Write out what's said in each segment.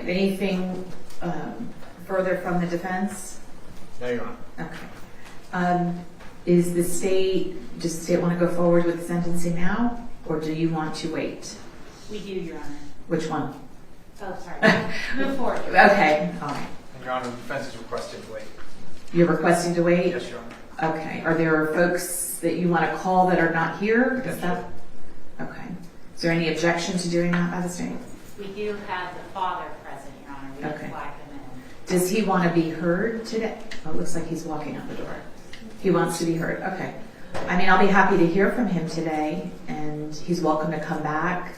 anything further from the defense? No, Your Honor. Okay. Does the state want to go forward with sentencing now, or do you want to wait? We do, Your Honor. Which one? Oh, sorry. Move forward. Okay, all right. And Your Honor, the defense is requested to wait. You're requesting to wait? Yes, Your Honor. Okay. Are there folks that you want to call that are not here? Yes, Is that? Okay. Is there any objection to doing that by the state? We do have the father present, Your Honor. We Okay. can flag him in. Does he want to be heard today? Oh, it looks like he's walking out the door. He wants to be heard. Okay. I mean, I'll be happy to hear from him today, and he's welcome to come back.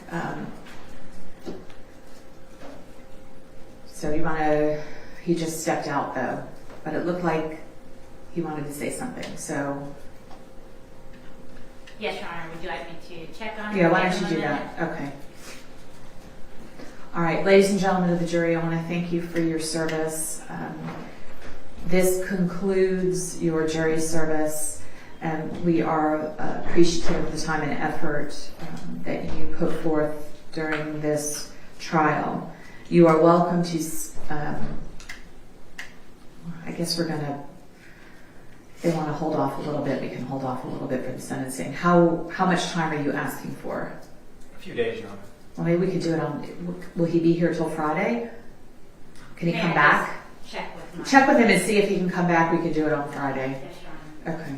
So you want to, he just stepped out though, but it looked like he wanted to say something. So Yes, Your Honor. Would you like me to check on him? yeah, why Give don't you him a do minute? that? Okay. All right, ladies and gentlemen of the jury, I want to thank you for your service. This concludes your jury service, and we are appreciative of the time and effort that you put forth during this trial. You are welcome to, I guess we're going to, if they want to hold off a little bit, we can hold off a little bit for the sentencing. How much time are you asking for? A few days, Your Honor. Well, maybe we could do it on, will he be here till Friday? Can he May come I back? just check with my... Check with him and see if he can come back. We could do it on Friday. Yes, Your Honor. Okay.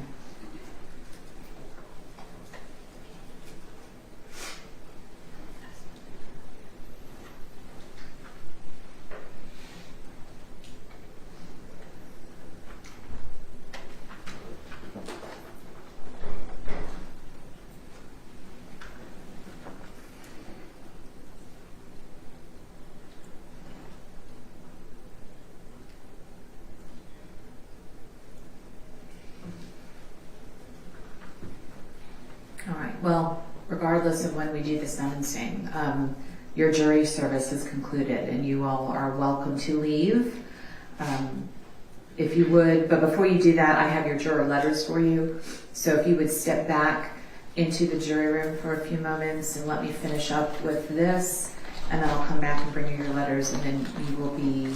All right. Well, regardless of when we do the sentencing, your jury service is concluded and you all are welcome to leave. If you would, but before you do that, I have your juror letters for you. So if you would step back into the jury room for a few moments and let me finish up with this, and then I'll come back and bring you your letters, and then you will be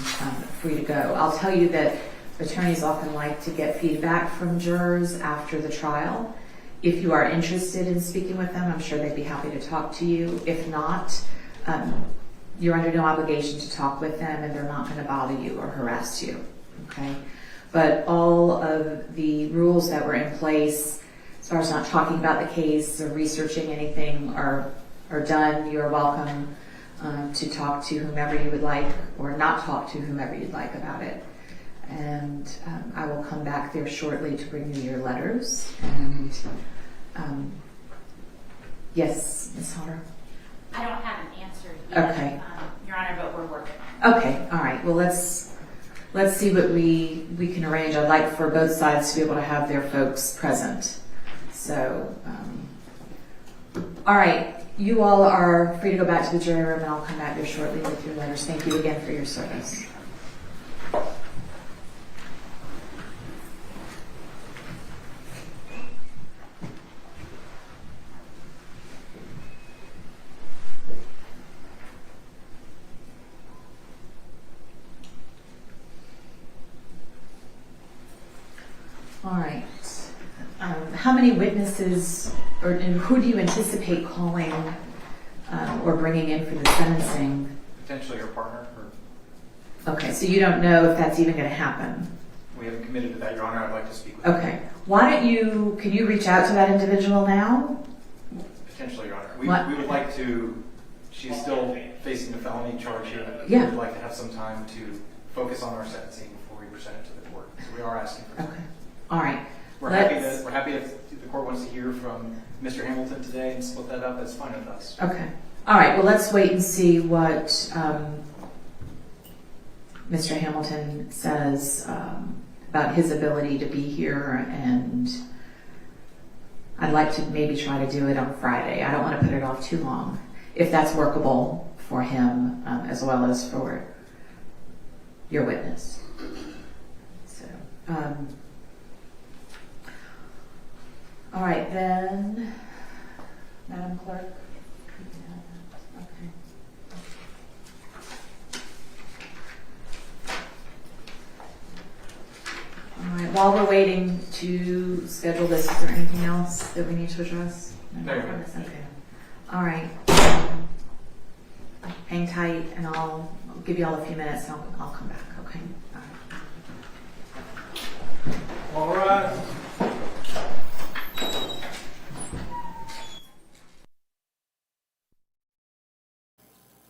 free to go. I'll tell you that attorneys often like to get feedback from jurors after the trial. If you are interested in speaking with them, I'm sure they'd be happy to talk to you. If not, you're under no obligation to talk with them, and they're not going to bother you or harass you. Okay? But all of the rules that were in place, as far as not talking about the case or researching anything, are done. You are welcome to talk to whomever you would like, or not talk to whomever you'd like about it. And I will come back there shortly to bring you your letters. And yes, Ms. Hodder? I don't have an answer yet, Okay. Your Honor, but we're working on it. Okay, all right. Well, let's see what we can arrange. I'd like for both sides to be able to have their folks present. So, all right. You all are free to go back to the jury room, and I'll come back there shortly with your letters. Thank you again for your service. All right. How many witnesses, and who do you anticipate calling or bringing in for the sentencing? Potentially your partner. Okay, so you don't know if that's even going to happen. We haven't committed to that, Your Honor. I'd like to speak with Okay. Why don't you, can you reach out to that individual now? Potentially, Your Honor. What? We would like to, she's still facing the felony charge here. Yeah. We would like to have some time to focus on our sentencing before we present it to the court. So we are asking for Okay. All right. We're happy if the court wants to hear from Mr. Hamilton today and split that up. That's fine with us. Okay. All right. Well, let's wait and see what Mr. Hamilton says about his ability to be here, and I'd like to maybe try to do it on Friday. I don't want to put it off too long, if that's workable for him as well as for your witness. So, all right then, Madam Clerk. Okay. while we're waiting to schedule this, is there anything else that we need to address? No, you're good. Okay. All right. Hang tight, and I'll give you all a few minutes, and I'll come back. Okay. All right. All right.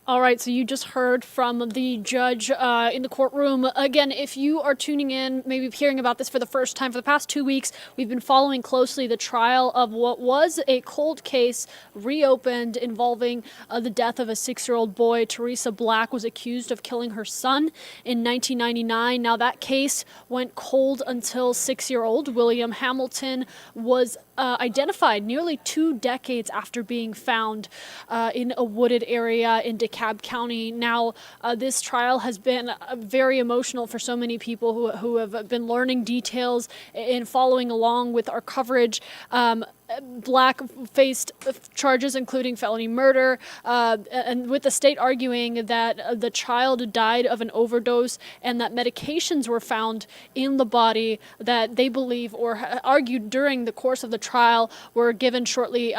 All right, so you just heard from the judge in the courtroom. Again, if you are tuning in, maybe hearing about this for the first time, for the past 2 weeks, we've been following closely the trial of what was a cold case reopened involving the death of a 6-year-old boy. Teresa Black was accused of killing her son in 1999. Now, that case went cold until 6-year-old William Hamilton was identified nearly 2 decades after being found in a wooded area in DeKalb County. Now, this trial has been very emotional for so many people who have been learning details and following along with our coverage. Black faced charges including felony murder, and with the state arguing that the child died of an overdose and that medications were found in the body that they believe or argued during the course of the trial were given shortly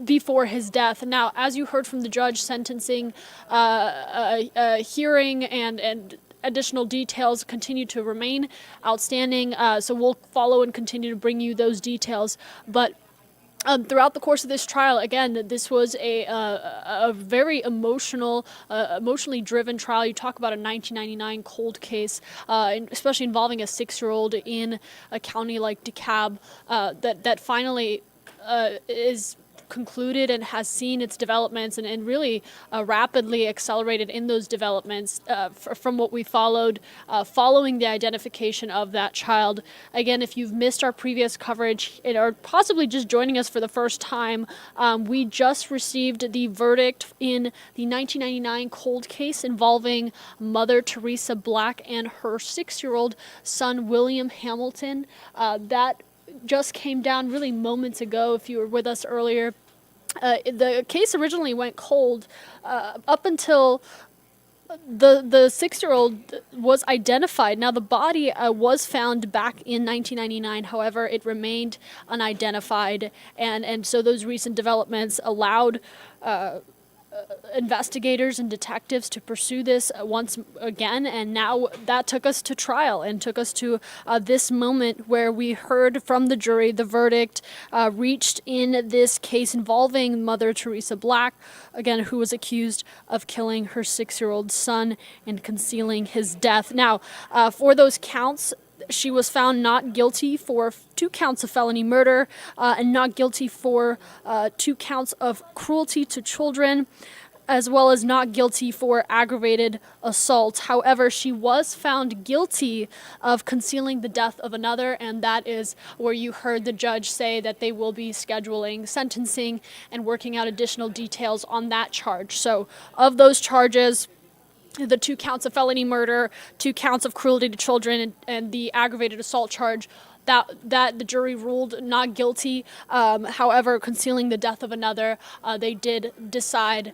before his death. Now, as you heard from the judge sentencing hearing and additional details continue to remain outstanding, so we'll follow and continue to bring you those details. But throughout the course of this trial, again, this was a very emotionally driven trial. You talk about a 1999 cold case, especially involving a 6-year-old in a county like DeKalb, that finally is concluded and has seen its developments and really rapidly accelerated in those developments from what we followed following the identification of that child. Again, if you've missed our previous coverage or possibly just joining us for the first time, we just received the verdict in the 1999 cold case involving Mother Teresa Black and her 6-year-old son William Hamilton. That just came down really moments ago. If you were with us earlier, the case originally went cold up until the 6-year-old was identified. Now, the body was found back in 1999. However, it remained unidentified, and so those recent developments allowed investigators and detectives to pursue this once again, and now that took us to trial and took us to this moment where we heard from the jury the verdict reached in this case involving Mother Teresa Black, again, who was accused of killing her 6-year-old son and concealing his death. Now, for those counts, she was found not guilty for 2 counts of felony murder and not guilty for 2 counts of cruelty to children, as well as not guilty for aggravated assault. However, she was found guilty of concealing the death of another, and that is where you heard the judge say that they will be scheduling sentencing and working out additional details on that charge. So, of those charges, the 2 counts of felony murder, 2 counts of cruelty to children, and the aggravated assault charge, that the jury ruled not guilty. However, concealing the death of another, they did decide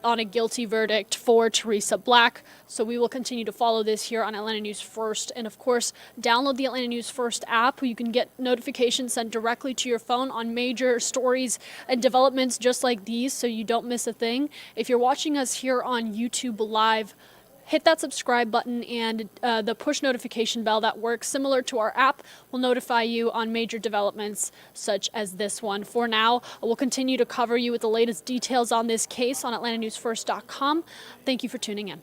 on a guilty verdict for Teresa Black. So we will continue to follow this here on Atlanta News First. And of course, download the Atlanta News First app. You can get notifications sent directly to your phone on major stories and developments just like these, so you don't miss a thing. If you're watching us here on YouTube Live, hit that subscribe button and the push notification bell that works similar to our app will notify you on major developments such as this one. For now, we'll continue to cover you with the latest details on this case on AtlantaNewsFirst.com. Thank you for tuning in.